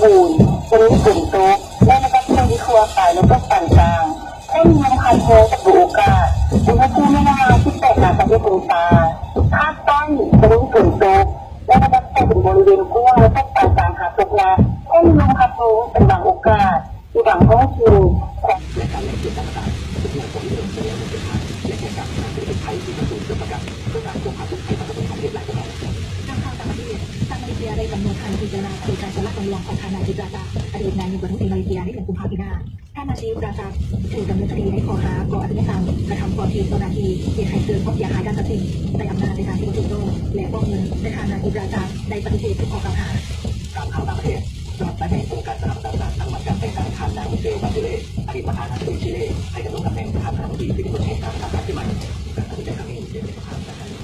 บูรณ์จะมีกลุ่มโต๊ะและระดับผู้ที่ครัวฝ่ายและก็ต่างๆให้มีความคันโทกับโอกาสอุณหภูมิในระดับที่แตกต่างกันที่องศาภาคใต้จะมีกลุ่มโต๊ะและระดับเป็นบริเวณกว้างและก็ต่างๆหาตกน้ำให้มีความคันโทเป็นบางโอกาสที่บางท้องถิ่นและการแลกเปลี่ยนต่างๆทุกอย่างของเรื่องจะเริ่มเป็นทางและแข่งขันทางเศรษฐกิจไทยที่ประสบประกาศเพื่อการควบคุมให้ประสบความสำเร็จหลายประการทางต่างประเทศทางมาเลเซียได้กำหนดการพิจารณาโดยการสลักลวงของทางนายจิตราจาอดีตนายกรัฐมนตรีมาเลเซียในเดือนกุมภาพันธ์ปีหน้าท่านนาชีปราชาถูกดำเนินคดีในข้อหาก่ออาชญากรรมกระทำความผิดต่อหน้าที่เหตุให้เกิดความเสียหายด้านทรัพย์สินในอำนาจในการที่ถูกต้องและฟอกเงินในทางนายจิตราจาได้ปฏิเสธทุกข้อกล่าวหาตามข่าวต่างประเทศสำหรับในโครงการสนับสนุนทั้งหมดการแต่งตั้งทางนายมิเชลบาเชเล่อดีตประธานาธิบดีชิลีให้ดำรงตำแหน่งประธานาธิบดีที่ประเทศการทำการที่ใหม่การตัดสินใจครั้งนี้เป็นประธานาธิบดี